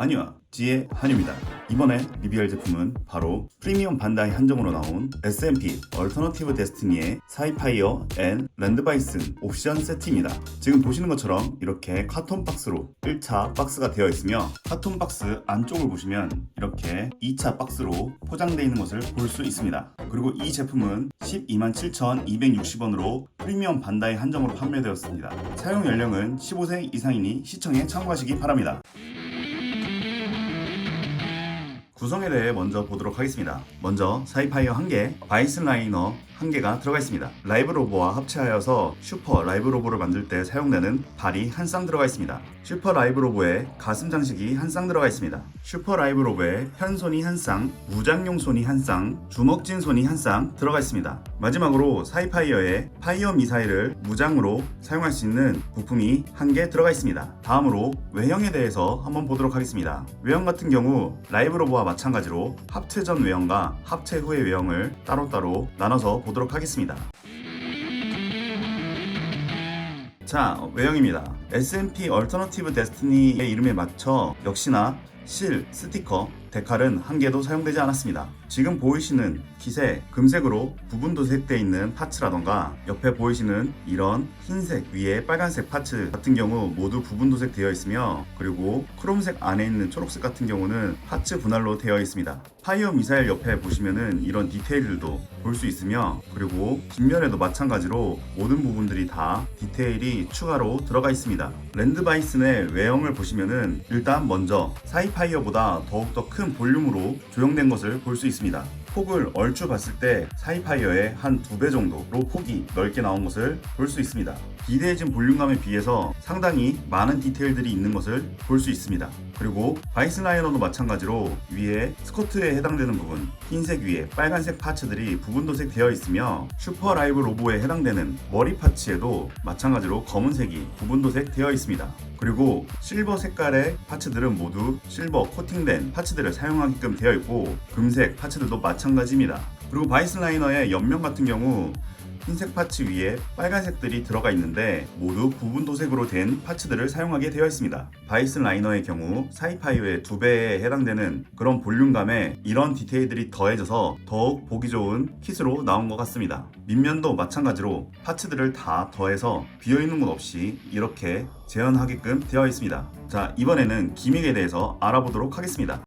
한유와 지의 한유입니다. 이번에 리뷰할 제품은 바로 프리미엄 반다이 한정으로 나온 SMP 얼터너티브 데스티니의 사이파이어 앤 랜드바이슨 옵션 세트입니다. 지금 보시는 것처럼 이렇게 카톤 박스로 1차 박스가 되어 있으며 카톤 박스 안쪽을 보시면 이렇게 2차 박스로 포장되어 있는 것을 볼 수 있습니다. 그리고 이 제품은 127,260원으로 프리미엄 반다이 한정으로 판매되었습니다. 사용 연령은 15세 이상이니 시청에 참고하시기 바랍니다. 구성에 대해 먼저 보도록 하겠습니다. 먼저 사이파이어 1개, 바이슨 라이너 1개가 들어가 있습니다. 라이브 로보와 합체하여서 슈퍼 라이브 로보를 만들 때 사용되는 발이 한 쌍 들어가 있습니다. 슈퍼 라이브 로보에 가슴 장식이 한 쌍 들어가 있습니다. 슈퍼 라이브 로보에 편손이 한 쌍, 무장용 손이 한 쌍, 주먹진 손이 한 쌍 들어가 있습니다. 마지막으로 사이파이어에 파이어 미사일을 무장으로 사용할 수 있는 부품이 1개 들어가 있습니다. 다음으로 외형에 대해서 한번 보도록 하겠습니다. 외형 같은 경우 라이브 로보와 마찬가지로 합체 전 외형과 합체 후의 외형을 따로따로 나눠서 보도록 하겠습니다. 자, 외형입니다. SMP 얼터너티브 데스티니의 이름에 맞춰 역시나 실, 스티커, 데칼은 1개도 사용되지 않았습니다. 지금 보이시는 킷에 금색으로 부분 도색되어 있는 파츠라던가 옆에 보이시는 이런 흰색 위에 빨간색 파츠 같은 경우 모두 부분 도색되어 있으며, 그리고 크롬색 안에 있는 초록색 같은 경우는 파츠 분할로 되어 있습니다. 파이어 미사일 옆에 보시면은 이런 디테일들도 볼 수 있으며, 그리고 뒷면에도 마찬가지로 모든 부분들이 다 디테일이 추가로 들어가 있습니다. 랜드바이슨의 외형을 보시면은 일단 먼저 사이파이어보다 더욱더 큰 볼륨으로 조형된 것을 볼 수 있습니다. 폭을 얼추 봤을 때 사이파이어의 한 2배 정도로 폭이 넓게 나온 것을 볼 수 있습니다. 기대해진 볼륨감에 비해서 상당히 많은 디테일들이 있는 것을 볼 수 있습니다. 그리고 바이슨 라이너도 마찬가지로 위에 스커트에 해당되는 부분, 흰색 위에 빨간색 파츠들이 부분 도색되어 있으며, 슈퍼 라이브 로보에 해당되는 머리 파츠에도 마찬가지로 검은색이 부분 도색되어 있습니다. 그리고 실버 색깔의 파츠들은 모두 실버 코팅된 파츠들을 사용하게끔 되어 있고, 금색 파츠들도 마찬가지입니다. 그리고 바이슨 라이너의 옆면 같은 경우 흰색 파츠 위에 빨간색들이 들어가 있는데 모두 부분 도색으로 된 파츠들을 사용하게 되어 있습니다. 바이슨 라이너의 경우 사이파이어의 2배에 해당되는 그런 볼륨감에 이런 디테일들이 더해져서 더욱 보기 좋은 킷으로 나온 것 같습니다. 밑면도 마찬가지로 파츠들을 다 더해서 비어있는 곳 없이 이렇게 재현하게끔 되어 있습니다. 자, 이번에는 기믹에 대해서 알아보도록 하겠습니다.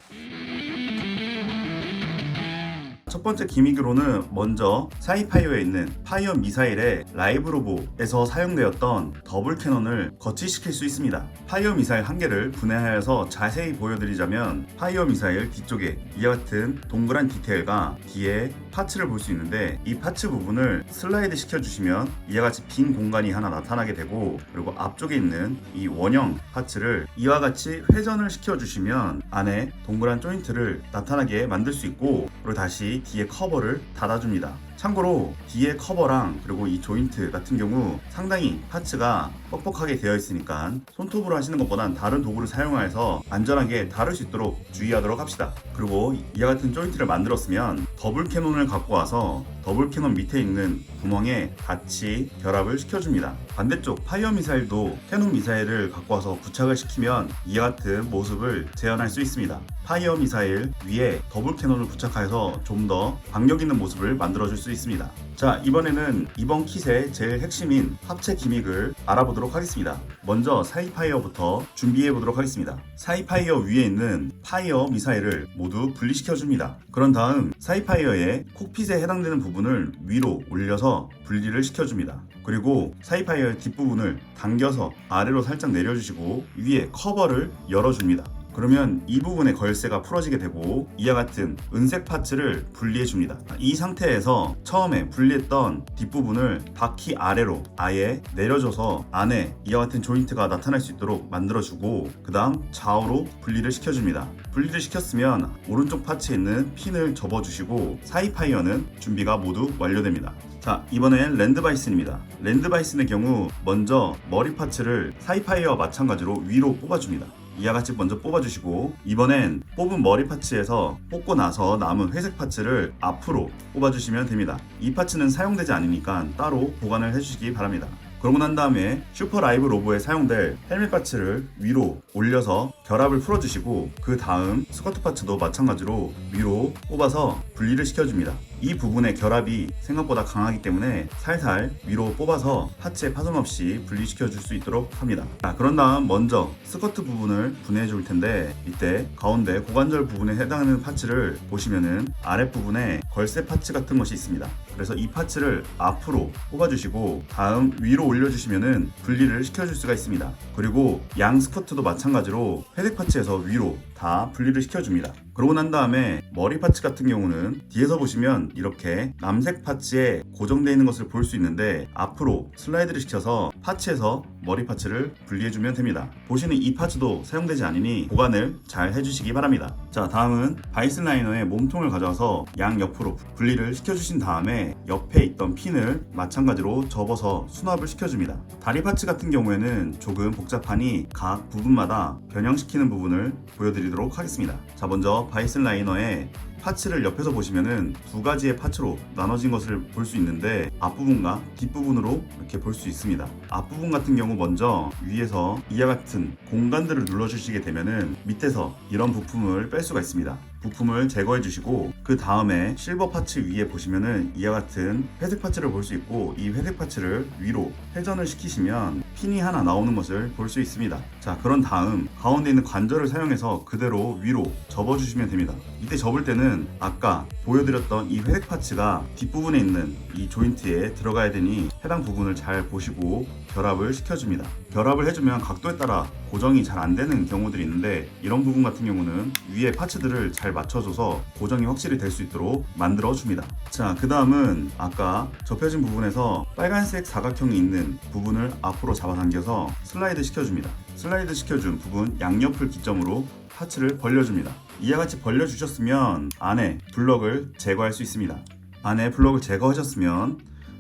첫 번째 기믹으로는 먼저 사이파이어에 있는 파이어 미사일의 라이브 로보에서 사용되었던 더블 캐논을 거치시킬 수 있습니다. 파이어 미사일 1개를 분해하여서 자세히 보여드리자면, 파이어 미사일 뒤쪽에 이와 같은 동그란 디테일과 뒤에 파츠를 볼 수 있는데, 이 파츠 부분을 슬라이드 시켜주시면 이와 같이 빈 공간이 하나 나타나게 되고, 그리고 앞쪽에 있는 이 원형 파츠를 이와 같이 회전을 시켜주시면 안에 동그란 조인트를 나타나게 만들 수 있고, 그리고 다시 뒤에 커버를 닫아줍니다. 참고로 뒤에 커버랑 그리고 이 조인트 같은 경우 상당히 파츠가 뻑뻑하게 되어 있으니까 손톱으로 하시는 것보단 다른 도구를 사용해서 안전하게 다룰 수 있도록 주의하도록 합시다. 그리고 이와 같은 조인트를 만들었으면 더블 캐논을 갖고 와서 더블 캐논 밑에 있는 구멍에 같이 결합을 시켜줍니다. 반대쪽 파이어 미사일도 캐논 미사일을 갖고 와서 부착을 시키면 이와 같은 모습을 재현할 수 있습니다. 파이어 미사일 위에 더블 캐논을 부착해서 좀 더 박력 있는 모습을 만들어줄 수 있습니다. 자, 이번에는 이번 킷의 제일 핵심인 합체 기믹을 알아보도록 하겠습니다. 먼저 사이파이어부터 준비해 보도록 하겠습니다. 사이파이어 위에 있는 파이어 미사일을 모두 분리시켜 줍니다. 그런 다음 사이파이어의 콕핏에 해당되는 부분을 위로 올려서 분리를 시켜줍니다. 그리고 사이파이어의 뒷부분을 당겨서 아래로 살짝 내려주시고 위에 커버를 열어줍니다. 그러면 이 부분의 걸쇠가 풀어지게 되고 이와 같은 은색 파츠를 분리해 줍니다. 이 상태에서 처음에 분리했던 뒷부분을 바퀴 아래로 아예 내려줘서 안에 이와 같은 조인트가 나타날 수 있도록 만들어주고, 그 다음 좌우로 분리를 시켜줍니다. 분리를 시켰으면 오른쪽 파츠에 있는 핀을 접어주시고 사이파이어는 준비가 모두 완료됩니다. 자, 이번엔 랜드바이슨입니다. 랜드바이슨의 경우 먼저 머리 파츠를 사이파이어와 마찬가지로 위로 뽑아줍니다. 이와 같이 먼저 뽑아주시고, 이번엔 뽑은 머리 파츠에서 뽑고 나서 남은 회색 파츠를 앞으로 뽑아주시면 됩니다. 이 파츠는 사용되지 않으니까 따로 보관을 해주시기 바랍니다. 그러고 난 다음에 슈퍼 라이브 로보에 사용될 헬멧 파츠를 위로 올려서 결합을 풀어주시고, 그 다음 스커트 파츠도 마찬가지로 위로 뽑아서 분리를 시켜줍니다. 이 부분의 결합이 생각보다 강하기 때문에 살살 위로 뽑아서 파츠에 파손 없이 분리시켜 줄 수 있도록 합니다. 자, 그런 다음 먼저 스커트 부분을 분해해 줄 텐데, 이때 가운데 고관절 부분에 해당하는 파츠를 보시면은 아랫부분에 걸쇠 파츠 같은 것이 있습니다. 그래서 이 파츠를 앞으로 뽑아주시고 다음 위로 올려주시면은 분리를 시켜줄 수가 있습니다. 그리고 양 스커트도 마찬가지로 회색 파츠에서 위로 다 분리를 시켜줍니다. 그러고 난 다음에 머리 파츠 같은 경우는 뒤에서 보시면 이렇게 남색 파츠에 고정되어 있는 것을 볼 수 있는데, 앞으로 슬라이드를 시켜서 파츠에서 머리 파츠를 분리해주면 됩니다. 보시는 이 파츠도 사용되지 않으니 보관을 잘 해주시기 바랍니다. 자, 다음은 바이슨 라이너의 몸통을 가져와서 양 옆으로 분리를 시켜주신 다음에 옆에 있던 핀을 마찬가지로 접어서 수납을 시켜줍니다. 다리 파츠 같은 경우에는 조금 복잡하니 각 부분마다 변형시키는 부분을 보여드리도록 하겠습니다. 자, 먼저 바이슨 라이너의 파츠를 옆에서 보시면은 두 가지의 파츠로 나눠진 것을 볼 수 있는데, 앞부분과 뒷부분으로 이렇게 볼 수 있습니다. 앞부분 같은 경우 먼저 위에서 이와 같은 공간들을 눌러주시게 되면은 밑에서 이런 부품을 뺄 수가 있습니다. 부품을 제거해 주시고, 그 다음에 실버 파츠 위에 보시면은 이와 같은 회색 파츠를 볼 수 있고, 이 회색 파츠를 위로 회전을 시키시면 핀이 하나 나오는 것을 볼 수 있습니다. 자, 그런 다음 가운데 있는 관절을 사용해서 그대로 위로 접어 주시면 됩니다. 이때 접을 때는 아까 보여드렸던 이 회색 파츠가 뒷부분에 있는 이 조인트에 들어가야 되니 해당 부분을 잘 보시고 결합을 시켜줍니다. 결합을 해주면 각도에 따라 고정이 잘 안 되는 경우들이 있는데, 이런 부분 같은 경우는 위에 파츠들을 잘 맞춰줘서 고정이 확실히 될 수 있도록 만들어 줍니다. 자, 그 다음은 아까 접혀진 부분에서 빨간색 사각형이 있는 부분을 앞으로 잡아당겨서 슬라이드 시켜줍니다. 슬라이드 시켜준 부분 양옆을 기점으로 파츠를 벌려줍니다. 이와 같이 벌려주셨으면 안에 블럭을 제거할 수 있습니다. 안에 블럭을 제거하셨으면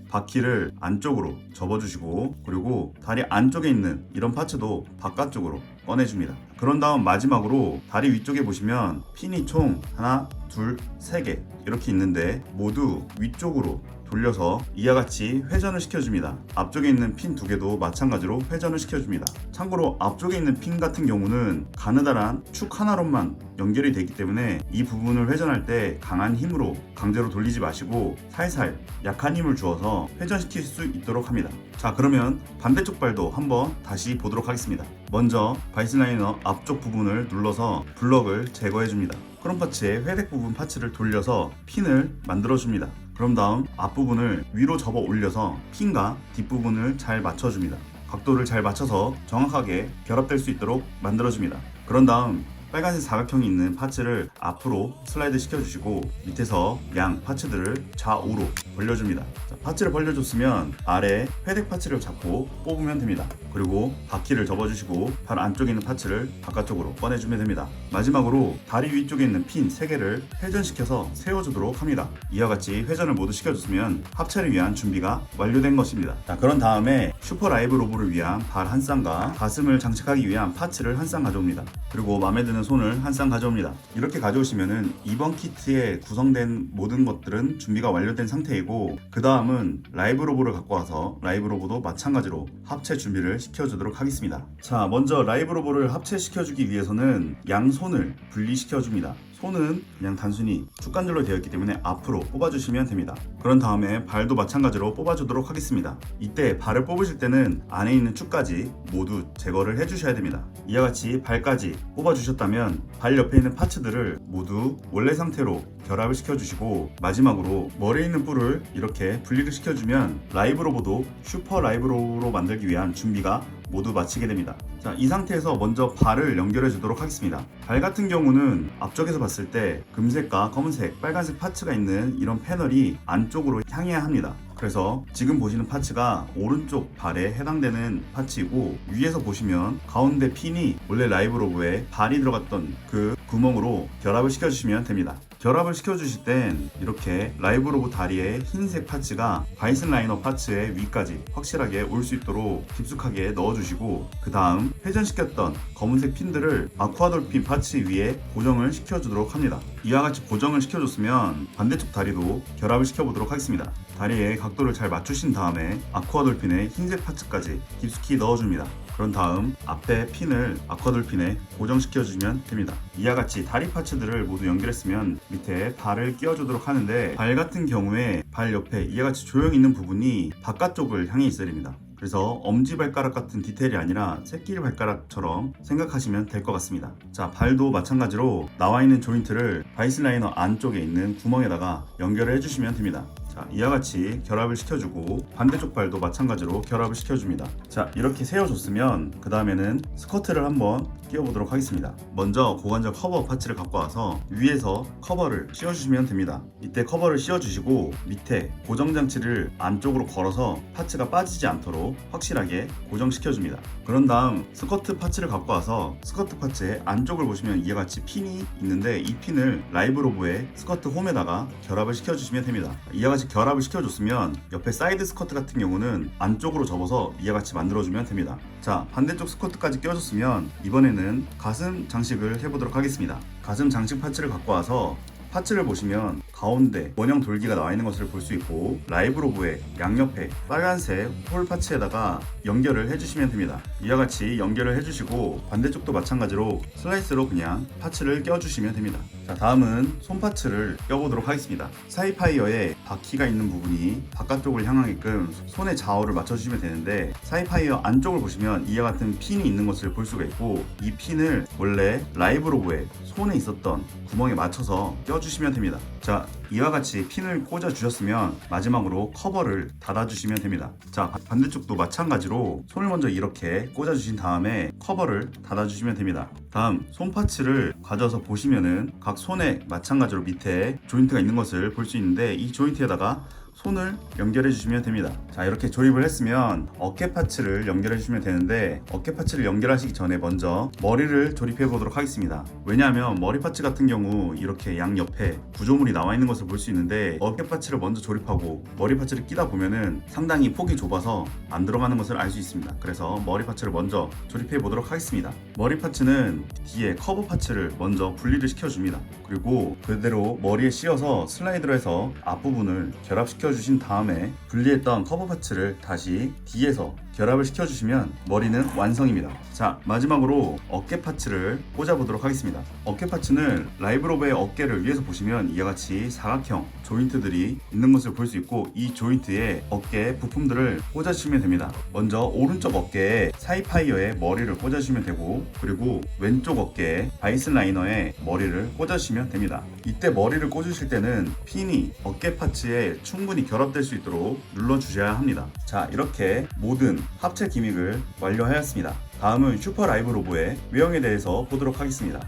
바퀴를 안쪽으로 접어주시고, 그리고 다리 안쪽에 있는 이런 파츠도 바깥쪽으로 꺼내줍니다. 그런 다음 마지막으로 다리 위쪽에 보시면 핀이 총 하나, 둘, 세 개 이렇게 있는데, 모두 위쪽으로 돌려서 이와 같이 회전을 시켜줍니다. 앞쪽에 있는 핀 두 개도 마찬가지로 회전을 시켜줍니다. 참고로 앞쪽에 있는 핀 같은 경우는 가느다란 축 하나로만 연결이 되기 때문에 이 부분을 회전할 때 강한 힘으로 강제로 돌리지 마시고 살살 약한 힘을 주어서 회전시킬 수 있도록 합니다. 자, 그러면 반대쪽 발도 한번 다시 보도록 하겠습니다. 먼저 바이슨 라이너 앞쪽 부분을 눌러서 블럭을 제거해 줍니다. 크롬 파츠의 회색 부분 파츠를 돌려서 핀을 만들어 줍니다. 그럼 다음 앞부분을 위로 접어 올려서 핀과 뒷부분을 잘 맞춰줍니다. 각도를 잘 맞춰서 정확하게 결합될 수 있도록 만들어줍니다. 그런 다음 빨간색 사각형이 있는 파츠를 앞으로 슬라이드 시켜주시고, 밑에서 양 파츠들을 좌우로 벌려줍니다. 자, 파츠를 벌려줬으면 아래 회색 파츠를 잡고 뽑으면 됩니다. 그리고 바퀴를 접어주시고 발 안쪽에 있는 파츠를 바깥쪽으로 꺼내주면 됩니다. 마지막으로 다리 위쪽에 있는 핀 3개를 회전시켜서 세워주도록 합니다. 이와 같이 회전을 모두 시켜줬으면 합체를 위한 준비가 완료된 것입니다. 자, 그런 다음에 슈퍼 라이브 로보를 위한 발 한 쌍과 가슴을 장착하기 위한 파츠를 한 쌍 가져옵니다. 그리고 마음에 드는 손을 한 쌍 가져옵니다. 이렇게 가져오시면은 이번 키트에 구성된 모든 것들은 준비가 완료된 상태이고, 그 다음은 라이브 로보를 갖고 와서 라이브 로보도 마찬가지로 합체 준비를 시켜주도록 하겠습니다. 자, 먼저 라이브 로보를 합체시켜주기 위해서는 양손을 분리시켜줍니다. 손은 그냥 단순히 축관절로 되어 있기 때문에 앞으로 뽑아주시면 됩니다. 그런 다음에 발도 마찬가지로 뽑아주도록 하겠습니다. 이때 발을 뽑으실 때는 안에 있는 축까지 모두 제거를 해주셔야 됩니다. 이와 같이 발까지 뽑아주셨다면 발 옆에 있는 파츠들을 모두 원래 상태로 결합을 시켜주시고, 마지막으로 머리에 있는 뿔을 이렇게 분리를 시켜주면 라이브 로보도 슈퍼 라이브 로보로 만들기 위한 준비가 모두 마치게 됩니다. 자, 이 상태에서 먼저 발을 연결해 주도록 하겠습니다. 발 같은 경우는 앞쪽에서 봤을 때 금색과 검은색, 빨간색 파츠가 있는 이런 패널이 안쪽으로 향해야 합니다. 그래서 지금 보시는 파츠가 오른쪽 발에 해당되는 파츠이고, 위에서 보시면 가운데 핀이 원래 라이브 로보에 발이 들어갔던 그 구멍으로 결합을 시켜주시면 됩니다. 결합을 시켜주실 땐 이렇게 라이브 로봇 다리의 흰색 파츠가 바이슨 라이너 파츠의 위까지 확실하게 올 수 있도록 깊숙하게 넣어주시고, 그 다음 회전시켰던 검은색 핀들을 아쿠아돌핀 파츠 위에 고정을 시켜주도록 합니다. 이와 같이 고정을 시켜줬으면 반대쪽 다리도 결합을 시켜보도록 하겠습니다. 다리의 각도를 잘 맞추신 다음에 아쿠아돌핀의 흰색 파츠까지 깊숙이 넣어줍니다. 그런 다음 앞에 핀을 아쿠아돌핀에 고정시켜주면 됩니다. 이와 같이 다리 파츠들을 모두 연결했으면 밑에 발을 끼워주도록 하는데, 발 같은 경우에 발 옆에 이와 같이 조형 있는 부분이 바깥쪽을 향해 있어야 됩니다. 그래서 엄지발가락 같은 디테일이 아니라 새끼 발가락처럼 생각하시면 될 것 같습니다. 자, 발도 마찬가지로 나와 있는 조인트를 바이슨 라이너 안쪽에 있는 구멍에다가 연결을 해주시면 됩니다. 자, 이와 같이 결합을 시켜주고 반대쪽 발도 마찬가지로 결합을 시켜줍니다. 자, 이렇게 세워줬으면 그 다음에는 스커트를 한번 끼워보도록 하겠습니다. 먼저 고관절 커버 파츠를 갖고 와서 위에서 커버를 씌워주시면 됩니다. 이때 커버를 씌워주시고 밑에 고정장치를 안쪽으로 걸어서 파츠가 빠지지 않도록 확실하게 고정시켜줍니다. 그런 다음 스커트 파츠를 갖고 와서 스커트 파츠의 안쪽을 보시면 이와 같이 핀이 있는데, 이 핀을 라이브 로브의 스커트 홈에다가 결합을 시켜주시면 됩니다. 이와 같이 결합을 시켜줬으면 옆에 사이드 스커트 같은 경우는 안쪽으로 접어서 이와 같이 만들어주면 됩니다. 자, 반대쪽 스커트까지 끼워줬으면 이번에는 가슴 장식을 해보도록 하겠습니다. 가슴 장식 파츠를 갖고 와서 파츠를 보시면 가운데 원형 돌기가 나와 있는 것을 볼 수 있고, 라이브 로브의 양옆에 빨간색 홀 파츠에다가 연결을 해주시면 됩니다. 이와 같이 연결을 해주시고 반대쪽도 마찬가지로 슬라이스로 그냥 파츠를 껴주시면 됩니다. 자, 다음은 손 파츠를 껴보도록 하겠습니다. 사이파이어에 바퀴가 있는 부분이 바깥쪽을 향하게끔 손의 좌우를 맞춰주시면 되는데, 사이파이어 안쪽을 보시면 이와 같은 핀이 있는 것을 볼 수가 있고, 이 핀을 원래 라이브 로브의 손에 있었던 구멍에 맞춰서 껴주시면 됩니다. 자, 이와 같이 핀을 꽂아 주셨으면 마지막으로 커버를 닫아 주시면 됩니다. 자, 반대쪽도 마찬가지로 손을 먼저 이렇게 꽂아 주신 다음에 커버를 닫아 주시면 됩니다. 다음 손 파츠를 가져서 보시면은 각 손에 마찬가지로 밑에 조인트가 있는 것을 볼 수 있는데, 이 조인트에다가 손을 연결해 주시면 됩니다. 자, 이렇게 조립을 했으면 어깨 파츠를 연결해 주시면 되는데, 어깨 파츠를 연결하시기 전에 먼저 머리를 조립해 보도록 하겠습니다. 왜냐하면 머리 파츠 같은 경우 이렇게 양옆에 구조물이 나와 있는 것을 볼 수 있는데, 어깨 파츠를 먼저 조립하고 머리 파츠를 끼다 보면은 상당히 폭이 좁아서 안 들어가는 것을 알 수 있습니다. 그래서 머리 파츠를 먼저 조립해 보도록 하겠습니다. 머리 파츠는 뒤에 커버 파츠를 먼저 분리를 시켜줍니다. 그리고 그대로 머리에 씌워서 슬라이드로 해서 앞부분을 결합시켜 주신 다음에 분리했던 커버 파츠를 다시 뒤에서 결합을 시켜주시면 머리는 완성입니다. 자, 마지막으로 어깨 파츠를 꽂아보도록 하겠습니다. 어깨 파츠는 라이브 로브의 어깨를 위에서 보시면 이와 같이 사각형 조인트들이 있는 것을 볼 수 있고, 이 조인트에 어깨 부품들을 꽂아주시면 됩니다. 먼저 오른쪽 어깨에 사이파이어에 머리를 꽂아주시면 되고, 그리고 왼쪽 어깨에 바이슨 라이너에 머리를 꽂아주시면 됩니다. 이때 머리를 꽂으실 때는 핀이 어깨 파츠에 충분히 결합될 수 있도록 눌러주셔야 합니다. 자, 이렇게 모든 합체 기믹을 완료하였습니다. 다음은 슈퍼 라이브 로보의 외형에 대해서 보도록 하겠습니다.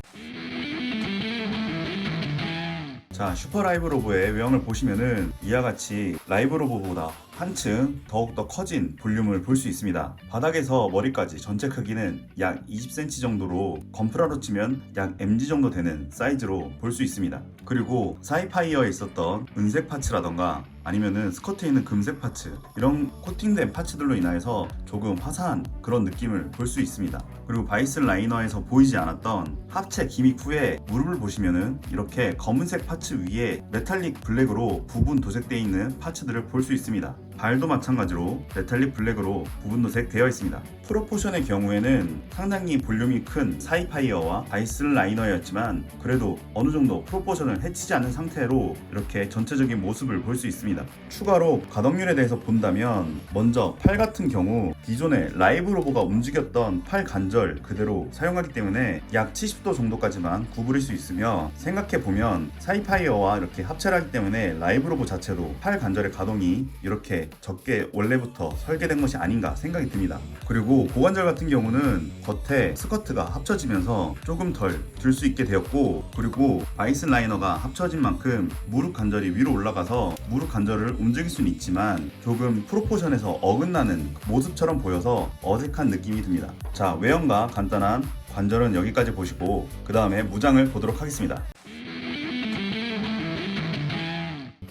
자, 슈퍼 라이브 로보의 외형을 보시면은 이와 같이 라이브 로보보다 한층 더욱더 커진 볼륨을 볼 수 있습니다. 바닥에서 머리까지 전체 크기는 약 20cm 정도로 건프라로 치면 약 MG 정도 되는 사이즈로 볼 수 있습니다. 그리고 사이파이어에 있었던 은색 파츠라던가 아니면은 스커트에 있는 금색 파츠, 이런 코팅된 파츠들로 인하여서 조금 화사한 그런 느낌을 볼 수 있습니다. 그리고 바이슨 라이너에서 보이지 않았던 합체 기믹 후에 무릎을 보시면은 이렇게 검은색 파츠 위에 메탈릭 블랙으로 부분 도색되어 있는 파츠들을 볼 수 있습니다. 발도 마찬가지로 메탈릭 블랙으로 부분 도색되어 있습니다. 프로포션의 경우에는 상당히 볼륨이 큰 사이파이어와 바이슨 라이너였지만, 그래도 어느 정도 프로포션을 해치지 않은 상태로 이렇게 전체적인 모습을 볼 수 있습니다. 추가로 가동률에 대해서 본다면, 먼저 팔 같은 경우 기존에 라이브 로보가 움직였던 팔 관절 그대로 사용하기 때문에 약 70도 정도까지만 구부릴 수 있으며, 생각해보면 사이파이어와 이렇게 합체를 하기 때문에 라이브 로보 자체도 팔 관절의 가동이 이렇게 적게 원래부터 설계된 것이 아닌가 생각이 듭니다. 그리고 고관절 같은 경우는 겉에 스커트가 합쳐지면서 조금 덜 들 수 있게 되었고, 그리고 바이슨 라이너가 합쳐진 만큼 무릎 관절이 위로 올라가서 무릎 관절을 움직일 수는 있지만 조금 프로포션에서 어긋나는 모습처럼 보여서 어색한 느낌이 듭니다. 자, 외형과 간단한 관절은 여기까지 보시고 그 다음에 무장을 보도록 하겠습니다.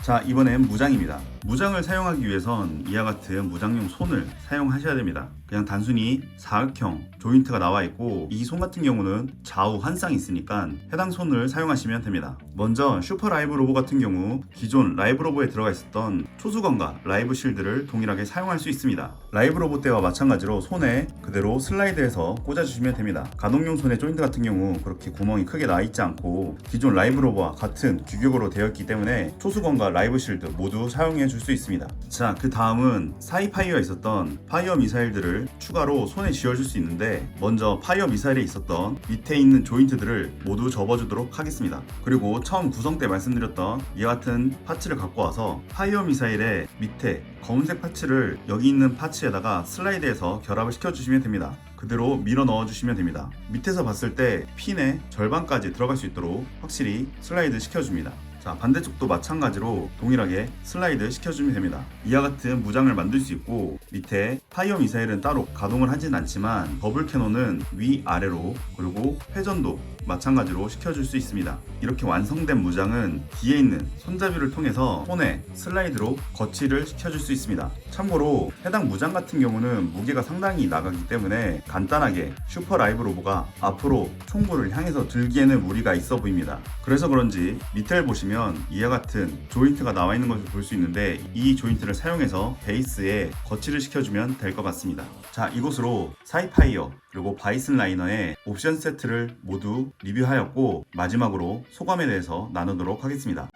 자, 이번엔 무장입니다. 무장을 사용하기 위해선 이와 같은 무장용 손을 사용하셔야 됩니다. 그냥 단순히 사각형 조인트가 나와 있고 이 손 같은 경우는 좌우 한 쌍이 있으니까 해당 손을 사용하시면 됩니다. 먼저 슈퍼 라이브 로보 같은 경우 기존 라이브 로보에 들어가 있었던 초수건과 라이브 실드를 동일하게 사용할 수 있습니다. 라이브 로보 때와 마찬가지로 손에 그대로 슬라이드해서 꽂아주시면 됩니다. 가동용 손의 조인트 같은 경우 그렇게 구멍이 크게 나 있지 않고 기존 라이브 로보와 같은 규격으로 되어 있기 때문에 초수건과 라이브 실드 모두 사용해 줄 수 있습니다. 자, 그 다음은 사이파이어에 있었던 파이어 미사일들을 추가로 손에 쥐어줄 수 있는데 먼저 파이어 미사일에 있었던 밑에 있는 조인트들을 모두 접어주도록 하겠습니다. 그리고 처음 구성 때 말씀드렸던 이와 같은 파츠를 갖고 와서 파이어 미사일의 밑에 검은색 파츠를 여기 있는 파츠에다가 슬라이드해서 결합을 시켜주시면 됩니다. 그대로 밀어 넣어주시면 됩니다. 밑에서 봤을 때 핀의 절반까지 들어갈 수 있도록 확실히 슬라이드 시켜줍니다. 자, 반대쪽도 마찬가지로 동일하게 슬라이드 시켜주면 됩니다. 이와 같은 무장을 만들 수 있고 밑에 파이어 미사일은 따로 가동을 하진 않지만 더블 캐논은 위아래로 그리고 회전도 마찬가지로 시켜줄 수 있습니다. 이렇게 완성된 무장은 뒤에 있는 손잡이를 통해서 손에 슬라이드로 거치를 시켜줄 수 있습니다. 참고로 해당 무장 같은 경우는 무게가 상당히 나가기 때문에 간단하게 슈퍼 라이브 로보가 앞으로 총구를 향해서 들기에는 무리가 있어 보입니다. 그래서 그런지 밑을 보시면 이와 같은 조인트가 나와 있는 것을 볼 수 있는데 이 조인트를 사용해서 베이스에 거치를 시켜주면 될 것 같습니다. 자, 이것으로 사이파이어 그리고 바이슨 라이너의 옵션 세트를 모두 리뷰하였고 마지막으로 소감에 대해서 나누도록 하겠습니다.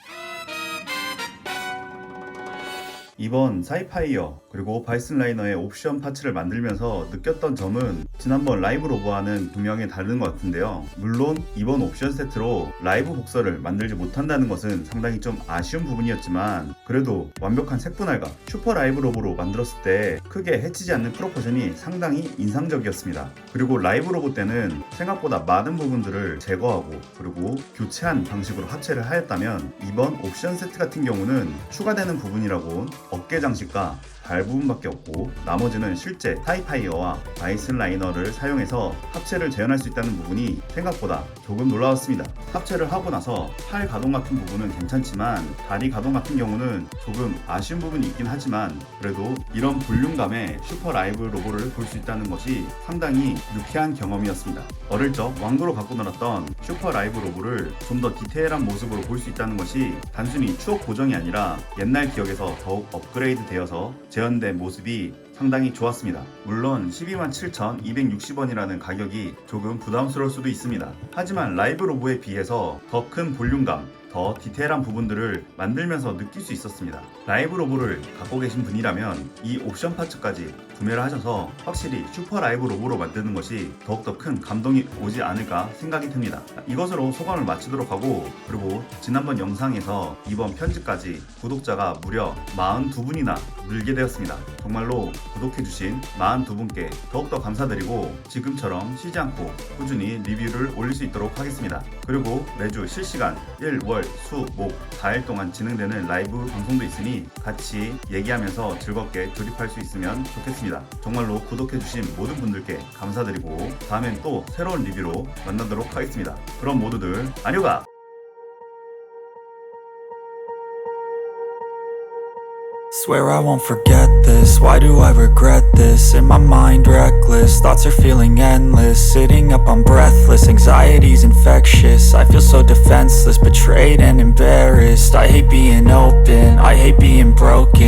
이번 사이파이어 그리고 바이슨 라이너의 옵션 파츠를 만들면서 느꼈던 점은 지난번 라이브 로보와는 분명히 다른 것 같은데요. 물론 이번 옵션 세트로 라이브 복서를 만들지 못한다는 것은 상당히 좀 아쉬운 부분이었지만 그래도 완벽한 색분할과 슈퍼 라이브 로보로 만들었을 때 크게 해치지 않는 프로포션이 상당히 인상적이었습니다. 그리고 라이브 로보 때는 생각보다 많은 부분들을 제거하고 그리고 교체한 방식으로 합체를 하였다면 이번 옵션 세트 같은 경우는 추가되는 부분이라고 어깨 장식과 발 부분밖에 없고 나머지는 실제 사이파이어와 바이슨 라이너를 사용해서 합체를 재현할 수 있다는 부분이 생각보다 조금 놀라웠습니다. 합체를 하고 나서 팔 가동 같은 부분은 괜찮지만 다리 가동 같은 경우는 조금 아쉬운 부분이 있긴 하지만 그래도 이런 볼륨감의 슈퍼 라이브 로보를 볼 수 있다는 것이 상당히 유쾌한 경험이었습니다. 어릴 적 왕도로 갖고 놀았던 슈퍼 라이브 로보를 좀 더 디테일한 모습으로 볼 수 있다는 것이 단순히 추억 고정이 아니라 옛날 기억에서 더욱 업그레이드 되어서 재현된 모습이 상당히 좋았습니다. 물론 127,260원이라는 가격이 조금 부담스러울 수도 있습니다. 하지만 라이브 로보에 비해서 더 큰 볼륨감, 더 디테일한 부분들을 만들면서 느낄 수 있었습니다. 라이브 로보를 갖고 계신 분이라면 이 옵션 파츠까지 구매를 하셔서 확실히 슈퍼 라이브 로보로 만드는 것이 더욱더 큰 감동이 오지 않을까 생각이 듭니다. 이것으로 소감을 마치도록 하고 그리고 지난번 영상에서 이번 편집까지 구독자가 무려 42분이나 늘게 되었습니다. 정말로 구독해주신 42분께 더욱더 감사드리고 지금처럼 쉬지 않고 꾸준히 리뷰를 올릴 수 있도록 하겠습니다. 그리고 매주 실시간 1, 월, 수, 목 4일 동안 진행되는 라이브 방송도 있으니 같이 얘기하면서 즐겁게 조립할 수 있으면 좋겠습니다. 정말로 구독해주신 모든 분들께 감사드리고 다음엔 또 새로운 리뷰로 만나도록 하겠습니다. 그럼 모두들 안녕가! Swear I won't forget this, why do I regret this? In my mind reckless, thoughts are feeling endless. Sitting up I'm breathless, anxiety's infectious. I feel so defenseless, betrayed and embarrassed. I hate being open, I hate being broken.